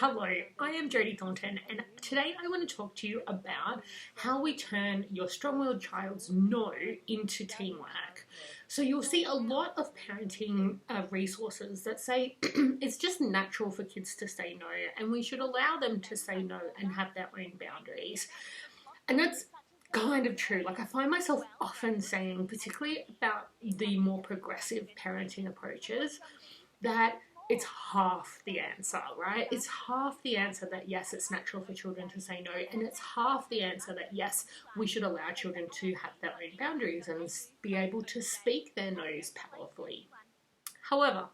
Hello, I am Jodie Thornton, and today I want to talk to you about how we turn your strong-willed child's no into teamwork. So you'll see a lot of parenting resources that say it's just natural for kids to say no, and we should allow them to say no and have their own boundaries. And that's kind of true. Like, I find myself often saying, particularly about the more progressive parenting approaches, that it's half the answer, right? It's half the answer that yes, it's natural for children to say no, and it's half the answer that yes, we should allow children to have their own boundaries and be able to speak their no's powerfully. However,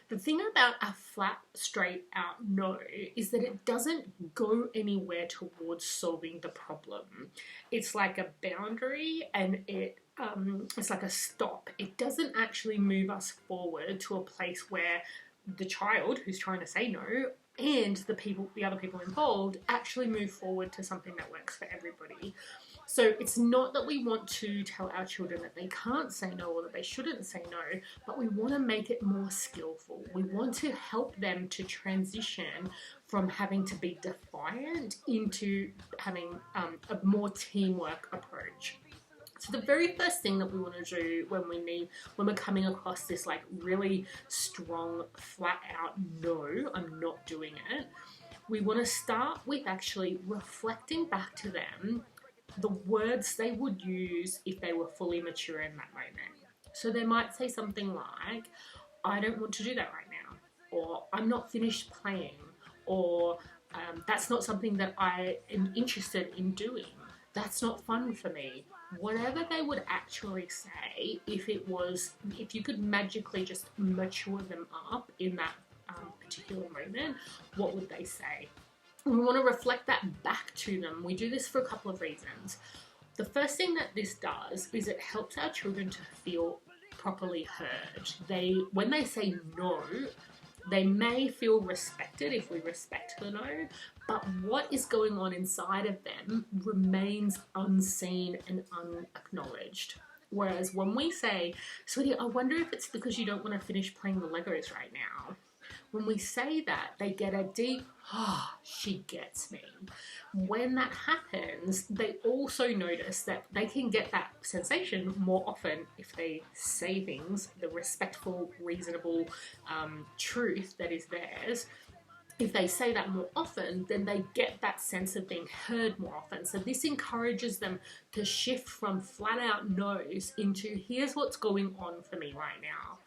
the thing about a flat, straight out no is that it doesn't go anywhere towards solving the problem. It's like a boundary, and it's like a stop. It doesn't actually move us forward to a place where the child who's trying to say no and the other people involved actually move forward to something that works for everybody. So it's not that we want to tell our children that they can't say no or that they shouldn't say no, but we want to make it more skillful. We want to help them to transition from having to be defiant into having a more teamwork approach. So the very first thing that we want to do when we're coming across this like really strong, flat out no, I'm not doing it, we want to start with actually reflecting back to them the words they would use if they were fully mature in that moment. So they might say something like, I don't want to do that right now, or I'm not finished playing, or that's not something that I am interested in doing. That's not fun for me. Whatever they would actually say, if you could magically just mature them up in that particular moment, what would they say? And we want to reflect that back to them. We do this for a couple of reasons. The first thing that this does is it helps our children to feel properly heard. When they say no, they may feel respected if we respect the no, but what is going on inside of them remains unseen and unacknowledged. Whereas when we say, sweetie, I wonder if it's because you don't want to finish playing the Legos right now. When we say that, they get a deep, she gets me. When that happens, they also notice that they can get that sensation more often if they say things, the respectful, reasonable truth that is theirs. If they say that more often, then they get that sense of being heard more often. So this encourages them to shift from flat out no's into here's what's going on for me right now.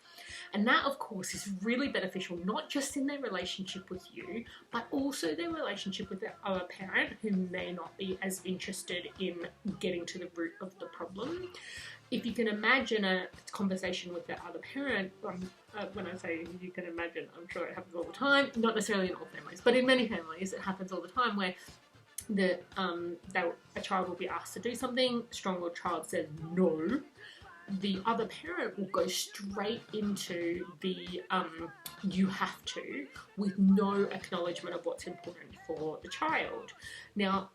And that, of course, is really beneficial, not just in their relationship with you, but also their relationship with their other parent who may not be as interested in getting to the root of the problem. If you can imagine a conversation with their other parent, when I say you can imagine, I'm sure it happens all the time, not necessarily in all families, but in many families it happens all the time where a child will be asked to do something, strong-willed child says no, the other parent will go straight into the you have to, with no acknowledgement of what's important for the child. Now,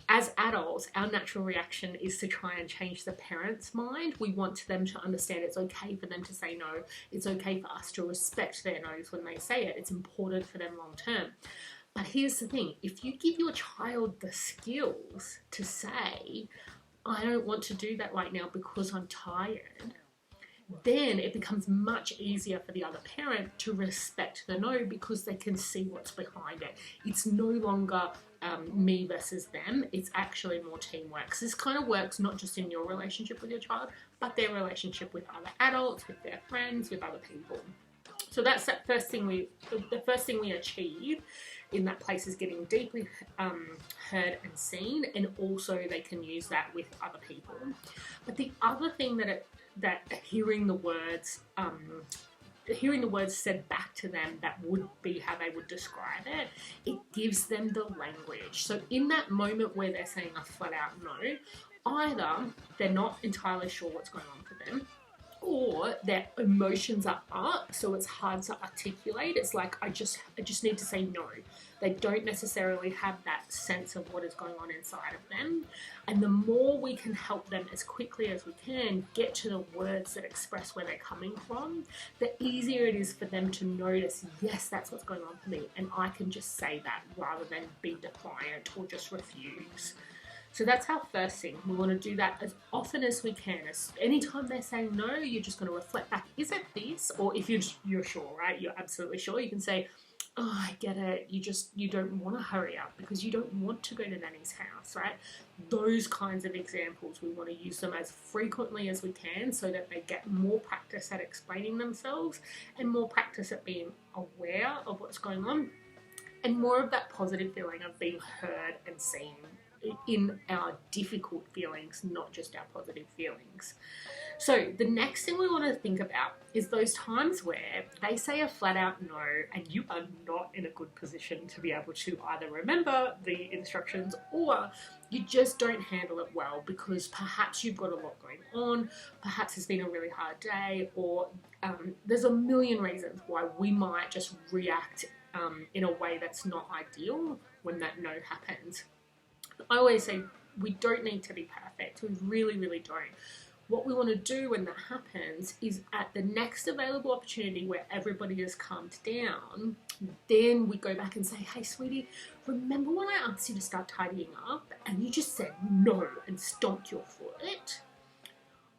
as adults, our natural reaction is to try and change the parent's mind. We want them to understand it's okay for them to say no. It's okay for us to respect their no's when they say it. It's important for them long term. But here's the thing. If you give your child the skills to say, I don't want to do that right now because I'm tired, then it becomes much easier for the other parent to respect the no because they can see what's behind it. It's no longer me versus them. It's actually more teamwork. So this kind of works not just in your relationship with your child, but their relationship with other adults, with their friends, with other people. So that's the first thing we achieve in that place is getting deeply heard and seen, and also they can use that with other people. But the other thing that hearing the words said back to them, that would be how they would describe it, it gives them the language. So in that moment where they're saying a flat out no, either they're not entirely sure what's going on for them, or their emotions are up, so it's hard to articulate. It's like, I just need to say no. They don't necessarily have that sense of what is going on inside of them. And the more we can help them as quickly as we can get to the words that express where they're coming from, the easier it is for them to notice, yes, that's what's going on for me, and I can just say that rather than be defiant or just refuse. So that's our first thing. We want to do that as often as we can. Anytime they're saying no, you're just going to reflect back, is it this? Or if you're sure, right? You're absolutely sure. You can say, oh, I get it. You don't want to hurry up because you don't want to go to Nanny's house, right? Those kinds of examples, we want to use them as frequently as we can so that they get more practice at explaining themselves and more practice at being aware of what's going on and more of that positive feeling of being heard and seen in our difficult feelings, not just our positive feelings. So the next thing we want to think about is those times where they say a flat out no and you are not in a good position to be able to either remember the instructions or you just don't handle it well because perhaps you've got a lot going on, perhaps it's been a really hard day, or there's a million reasons why we might just react in a way that's not ideal when that no happens. I always say we don't need to be perfect. We really, really don't. What we want to do when that happens is at the next available opportunity where everybody has calmed down, then we go back and say, hey, sweetie, remember when I asked you to start tidying up and you just said no and stomped your foot?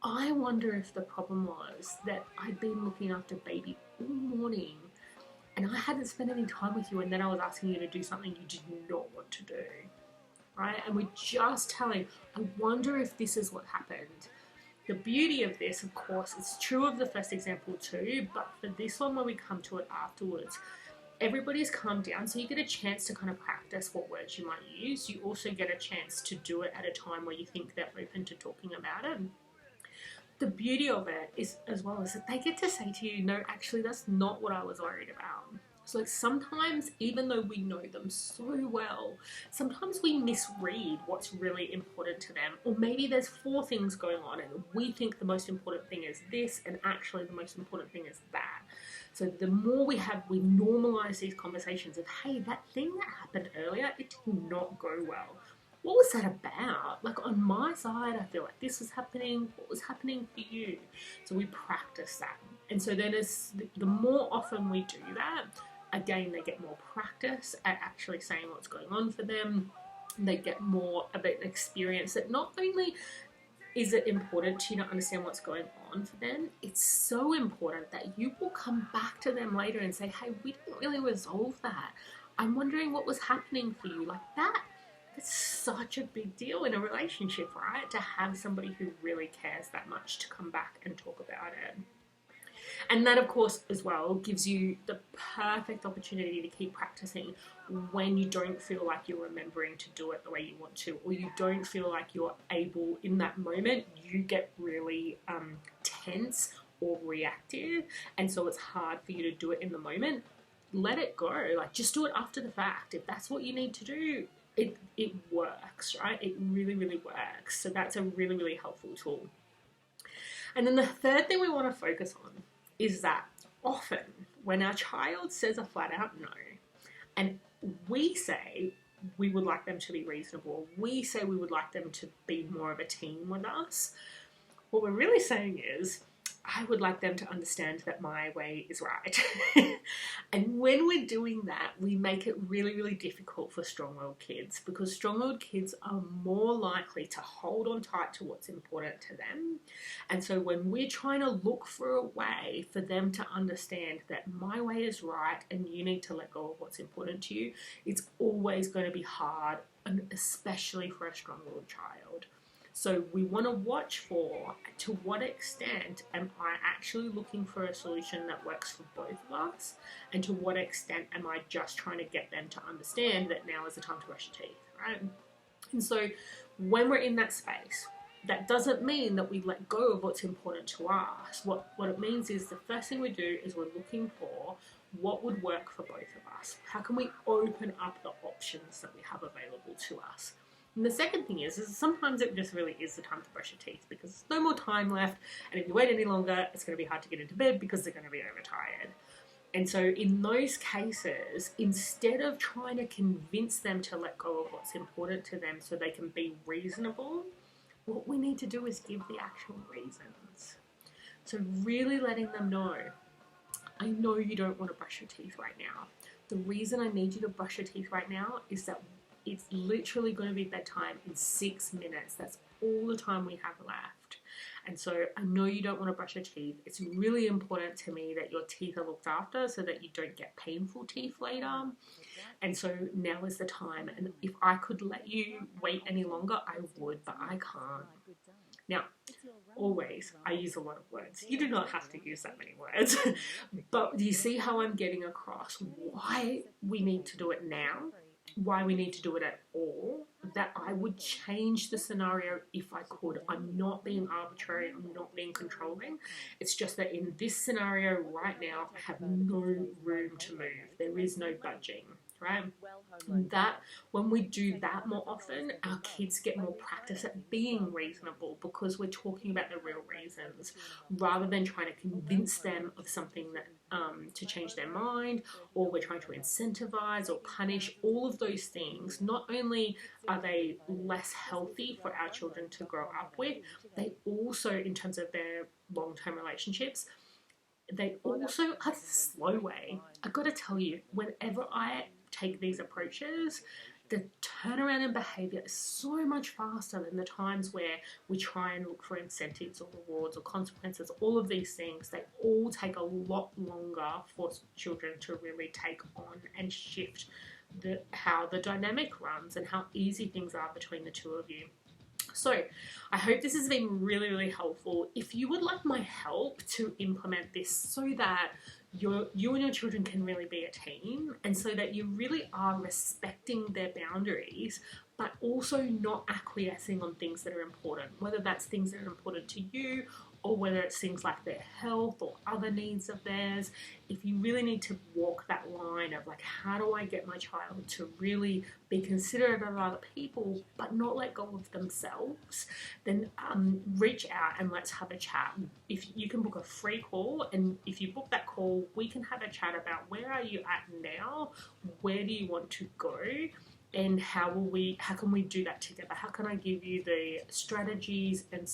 I wonder if the problem was that I'd been looking after baby all morning and I hadn't spent any time with you, and then I was asking you to do something you did not want to do. Right? And we're just telling, I wonder if this is what happened. The beauty of this, of course, is true of the first example too, but for this one, when we come to it afterwards, everybody's calmed down, so you get a chance to kind of practice what words you might use. You also get a chance to do it at a time where you think they're open to talking about it. The beauty of it is, as well, is that they get to say to you, no, actually, that's not what I was worried about. So like sometimes, even though we know them so well, sometimes we misread what's really important to them. Or maybe there's 4 things going on and we think the most important thing is this and actually the most important thing is that. So the more we normalize these conversations of, hey, that thing that happened earlier, it did not go well. What was that about? Like on my side, I feel like this was happening. What was happening for you? So we practice that. And so then the more often we do that, again, they get more practice at actually saying what's going on for them. They get more of an experience that not only is it important to you to understand what's going on for them, it's so important that you will come back to them later and say, hey, we didn't really resolve that. I'm wondering what was happening for you. Like that's such a big deal in a relationship, right? To have somebody who really cares that much to come back and talk about it. And that, of course, as well, gives you the perfect opportunity to keep practicing when you don't feel like you're remembering to do it the way you want to, or you don't feel like you're able in that moment. You get really tense or reactive, and so it's hard for you to do it in the moment. Let it go. Like, just do it after the fact. If that's what you need to do, it works, right? It really, really works. So that's a really, really helpful tool. And then the third thing we want to focus on is that often when our child says a flat out no, and we say we would like them to be reasonable, we say we would like them to be more of a team with us, what we're really saying is, I would like them to understand that my way is right. And when we're doing that, we make it really, really difficult for strong-willed kids, because strong-willed kids are more likely to hold on tight to what's important to them. And so when we're trying to look for a way for them to understand that my way is right and you need to let go of what's important to you, it's always going to be hard, and especially for a strong-willed child. So we want to watch for, to what extent am I actually looking for a solution that works for both of us, and to what extent am I just trying to get them to understand that now is the time to brush your teeth, right? And so when we're in that space, that doesn't mean that we let go of what's important to us. What it means is the first thing we do is we're looking for what would work for both of us. How can we open up the options that we have available to us? And the second thing is sometimes it just really is the time to brush your teeth because there's no more time left, and if you wait any longer, it's going to be hard to get into bed because they're going to be overtired. And so in those cases, instead of trying to convince them to let go of what's important to them so they can be reasonable, what we need to do is give the actual reasons. So really letting them know, I know you don't want to brush your teeth right now. The reason I need you to brush your teeth right now is that it's literally going to be bedtime in 6 minutes. That's all the time we have left. And so I know you don't want to brush your teeth. It's really important to me that your teeth are looked after so that you don't get painful teeth later. And so now is the time. And if I could let you wait any longer, I would, but I can't. Now, always, I use a lot of words. You do not have to use that many words. But do you see how I'm getting across why we need to do it now? Why we need to do it at all, that I would change the scenario if I could. I'm not being arbitrary, I'm not being controlling. It's just that in this scenario right now, I have no room to move. There is no budging, right? That when we do that more often, our kids get more practice at being reasonable because we're talking about the real reasons rather than trying to convince them of something that to change their mind, or we're trying to incentivize or punish. All of those things, not only are they less healthy for our children to grow up with, they also, in terms of their long-term relationships, they also are the slow way. I've got to tell you, whenever I take these approaches, the turnaround in behaviour is so much faster than the times where we try and look for incentives or rewards or consequences. All of these things, they all take a lot longer for children to really take on and shift how the dynamic runs and how easy things are between the two of you. So I hope this has been really, really helpful. If you would like my help to implement this so that you and your children can really be a team, and so that you really are respecting their boundaries, but also not acquiescing on things that are important, whether that's things that are important to you or whether it's things like their health or other needs of theirs. If you really need to walk that line of like, how do I get my child to really be considerate of other people but not let go of themselves, then reach out and let's have a chat. If you can book a free call, and if you book that call, we can have a chat about where are you at now, where do you want to go, and how can we do that together? How can I give you the strategies and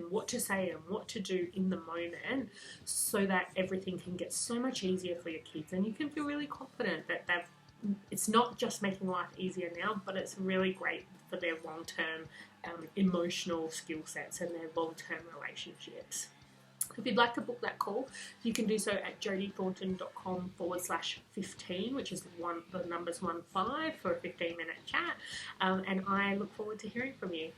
what to say and what to do in the moment so that everything can get so much easier for your kids, and you can feel really confident that it's not just making life easier now, but it's really great for their long-term emotional skill sets and their long-term relationships. If you'd like to book that call, you can do so at jodithornton.com/15, which is the numbers 15 for a 15-minute chat. And I look forward to hearing from you.